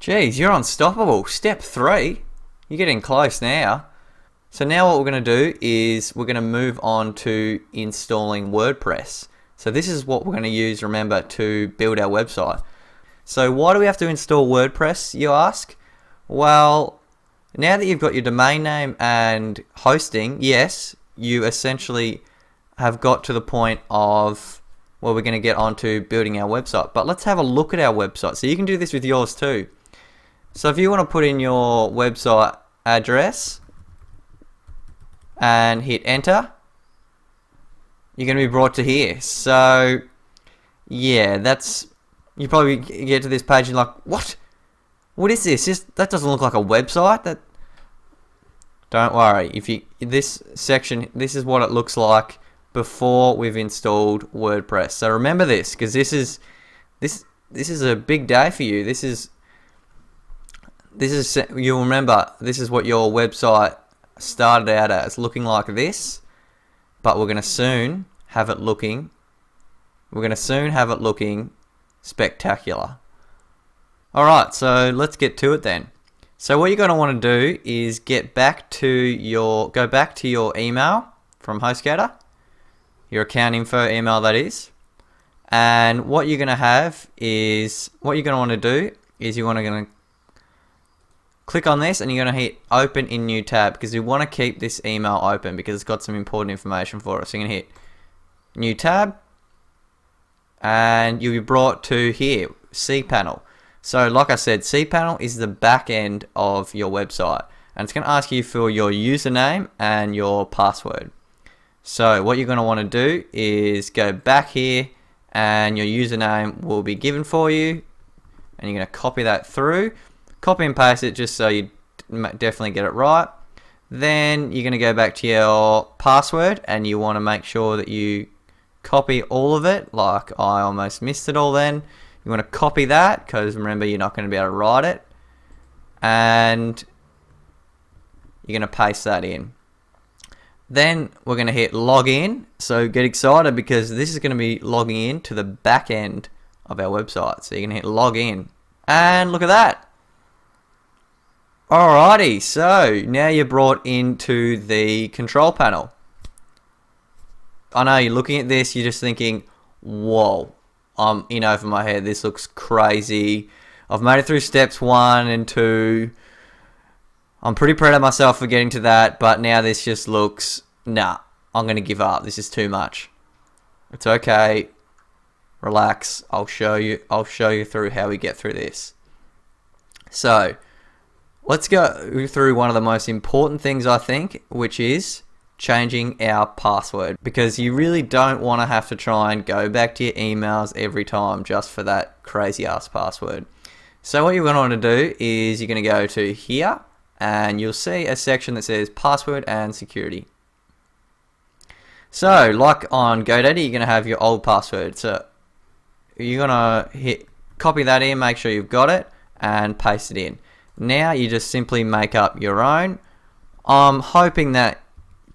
Geez, you're unstoppable. Step 3. You're getting close now. So now what we're going to do is we're going to move on to installing WordPress. So this is what we're going to use, remember, to build our website. So why do we have to install WordPress, you ask? Well, now that you've got your domain name and hosting, yes, you essentially have got to the point of where we're going to get onto building our website. But let's have a look at our website. So you can do this with yours too. So if you want to put in your website address and hit enter, you're going to be brought to here. So yeah, you probably get to this page and you're like, what is this? That doesn't look like a website. Don't worry. This section, this is what it looks like before we've installed WordPress. So remember this, because this is a big day for you. You'll remember this is what your website started out as, looking like this, but we're going to soon have it looking spectacular. Alright, so let's get to it then. So what you're going to want to do is go back to your email from HostGator, your account info email that is, and what you're going to want to do is you're going to click on this and you're going to hit open in new tab, because we want to keep this email open because it's got some important information for us. So you're going to hit new tab and you'll be brought to here, cPanel. So like I said, cPanel is the back end of your website, and it's going to ask you for your username and your password. So what you're going to want to do is go back here, and your username will be given for you, and you're going to copy that through, copy and paste it just so you definitely get it right. Then you're going to go back to your password, and you want to make sure that you copy all of it. Like I almost missed it all then. You want to copy that, because remember, you're not going to be able to write it, and you're going to paste that in. Then we're going to hit login. So get excited, because this is going to be logging in to the back end of our website. So you're going to hit login, and look at that. Alrighty, so now you're brought into the control panel. I know you're looking at this, you're just thinking, whoa, I'm in over my head, this looks crazy. I've made it through steps 1 and 2. I'm pretty proud of myself for getting to that, but now this just looks, nah, I'm going to give up. This is too much. It's okay. Relax. I'll show you through how we get through this. So, let's go through one of the most important things, I think, which is changing our password, because you really don't want to have to try and go back to your emails every time just for that crazy ass password. So what you're going to want to do is you're going to go to here, and you'll see a section that says password and security. So like on GoDaddy, you're going to have your old password. So you're going to copy that in, make sure you've got it, and paste it in. Now you just simply make up your own. I'm hoping that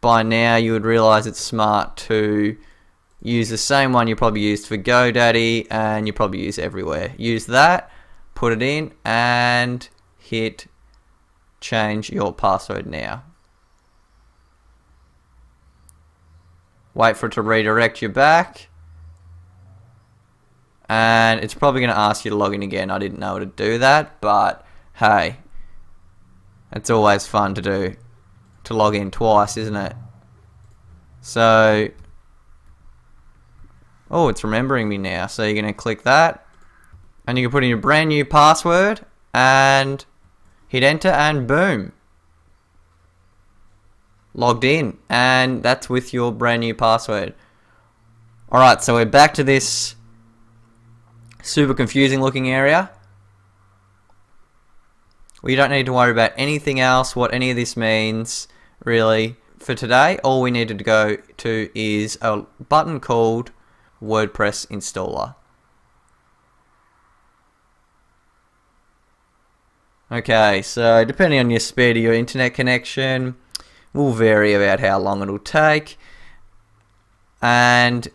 by now you would realize it's smart to use the same one you probably used for GoDaddy and you probably use everywhere. Use that, put it in, and hit change your password now. Wait for it to redirect you back, and it's probably going to ask you to log in again. I didn't know how to do that, but hey, it's always fun to do, to log in twice, isn't it? So, oh, it's remembering me now. So you're going to click that, and you can put in your brand new password and hit enter, and boom, logged in, and that's with your brand new password. Alright, so we're back to this super confusing looking area. We don't need to worry about anything else, what any of this means, really. For today, all we need to go to is a button called WordPress Installer. Okay, so depending on your speed of your internet connection, will vary about how long it'll take. And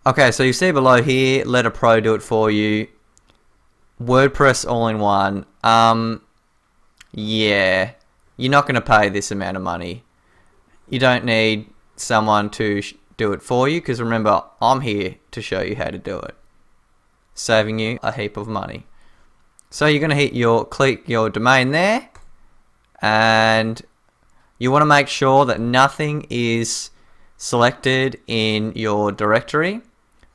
okay, so you see below here, let a pro do it for you. WordPress all-in-one. Yeah, you're not going to pay this amount of money. You don't need someone to do it for you, because remember, I'm here to show you how to do it, saving you a heap of money. So you're going to click your domain there, and you want to make sure that nothing is selected in your directory,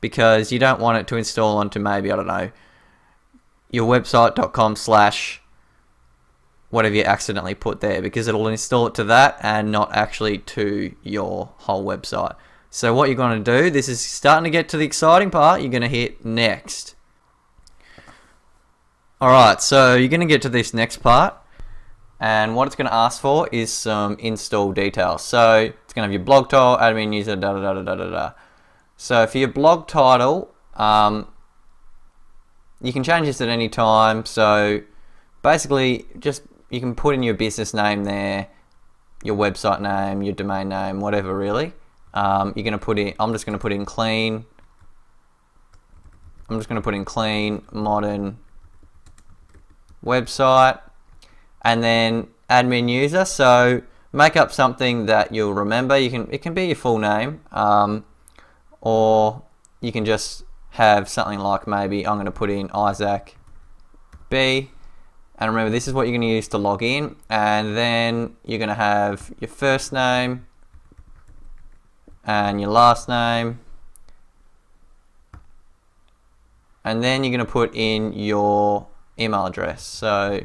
because you don't want it to install onto maybe, I don't know, your website.com/ whatever you accidentally put there, because it'll install it to that and not actually to your whole website. So what you're going to do, this is starting to get to the exciting part, you're going to hit next. Alright, so you're going to get to this next part, and what it's going to ask for is some install details. So it's going to have your blog title, admin user, da da da da da da. So for your blog title, you can change this at any time. So basically, just you can put in your business name there, your website name, your domain name, whatever really. You're going to put in, I'm just going to put in clean. I'm just going to put in clean modern website, and then admin user. So make up something that you'll remember. It can be your full name, or you can just have something like, maybe I'm going to put in Isaac B. And remember, this is what you're going to use to log in. And then you're going to have your first name and your last name. And then you're going to put in your email address. So,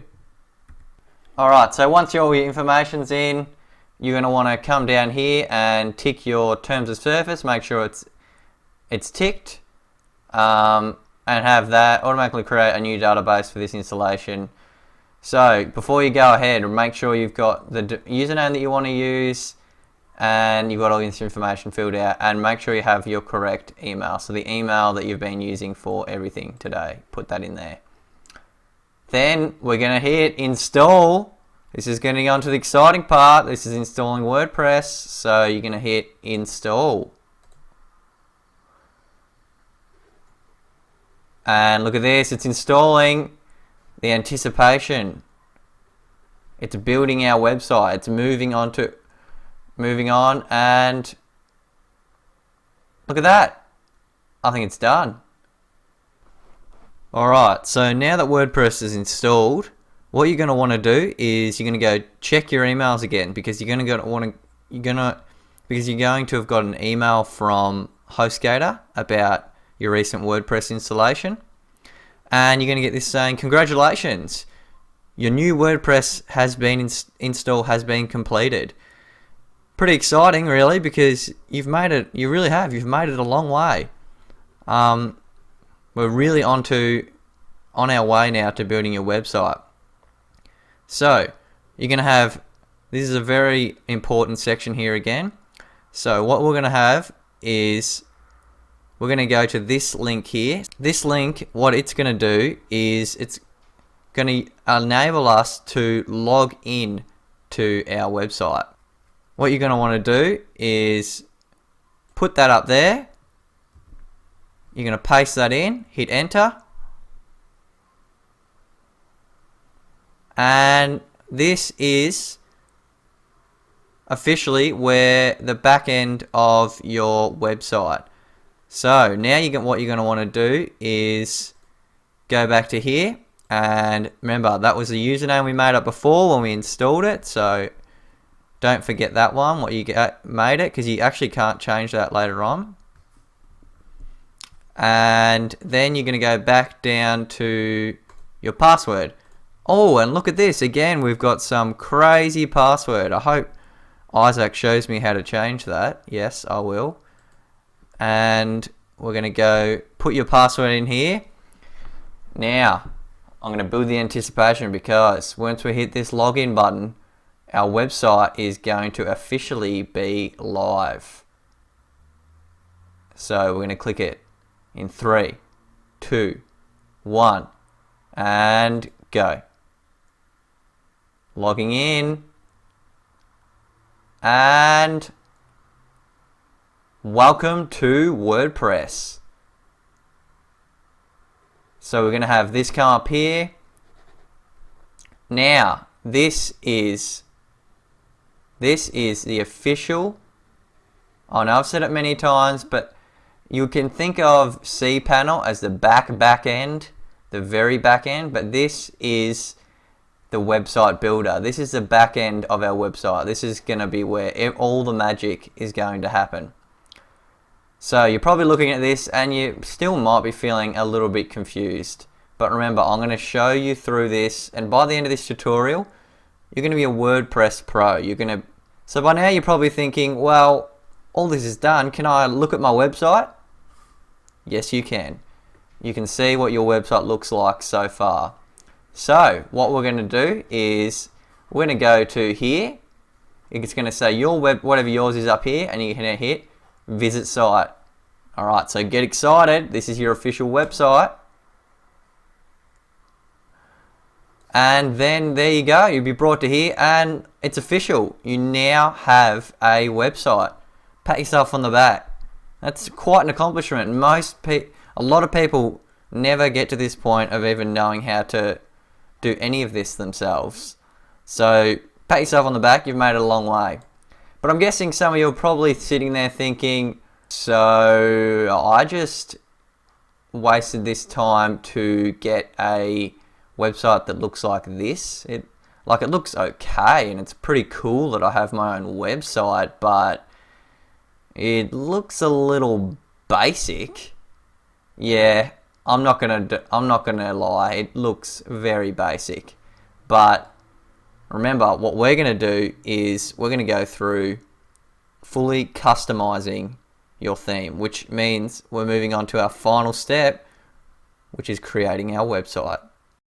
alright, so once all your information's in, you're going to want to come down here and tick your terms of service. Make sure it's ticked. And have that automatically create a new database for this installation. So before you go ahead, make sure you've got the username that you want to use, and you've got all this information filled out, and make sure you have your correct email. So the email that you've been using for everything today, put that in there. Then we're going to hit install. This is going to go on to the exciting part. This is installing WordPress. So you're going to hit install. And look at this, it's installing. The anticipation. It's building our website. It's moving on, and look at that. I think it's done. Alright, so now that WordPress is installed, what you're going to want to do is you're going to go check your emails again, because you're going to have got an email from HostGator about your recent WordPress installation. And you're going to get this saying, congratulations, your new WordPress has been install has been completed. Pretty exciting, really, because you've made it. You really have. You've made it a long way. We're really on our way now to building your website. So you're going to have, this is a very important section here again. So what we're going to have is, we're going to go to this link here. This link, what it's going to do is it's going to enable us to log in to our website. What you're going to want to do is put that up there. You're going to paste that in, hit enter. And this is officially where the back end of your website. So now what you're going to want to do is go back to here, and remember, that was the username we made up before when we installed it, so don't forget that one, what you made it, because you actually can't change that later on. And then you're going to go back down to your password. Oh, and look at this, again we've got some crazy password. I hope Isaac shows me how to change that. Yes, I will. And we're going to go put your password in here. Now, I'm going to build the anticipation, because once we hit this login button, our website is going to officially be live. So we're going to click it in 3, 2, 1, and go. Logging in, and welcome to WordPress. So we're going to have this come up here. Now, this is the official. I know I've said it many times, but you can think of cPanel as the back end, the very back end, but this is the website builder. This is the back end of our website. This is going to be where all the magic is going to happen. So you're probably looking at this and you still might be feeling a little bit confused. But remember, I'm going to show you through this, and by the end of this tutorial, you're going to be a WordPress pro. So by now you're probably thinking, well, all this is done. Can I look at my website? Yes, you can. You can see what your website looks like so far. So what we're going to do is we're going to go to here. It's going to say your web, whatever yours is up here, and you're going to hit visit site. All right, so get excited. This is your official website. And then there you go. You'll be brought to here and it's official. You now have a website. Pat yourself on the back. That's quite an accomplishment. A lot of people never get to this point of even knowing how to do any of this themselves. So pat yourself on the back. You've made it a long way. But I'm guessing some of you are probably sitting there thinking, so I just wasted this time to get a website that looks like this. It looks okay and it's pretty cool that I have my own website, but it looks a little basic. Yeah, I'm not gonna lie, it looks very basic. But remember, what we're gonna do is we're gonna go through fully customizing your theme, which means we're moving on to our final step, which is creating our website.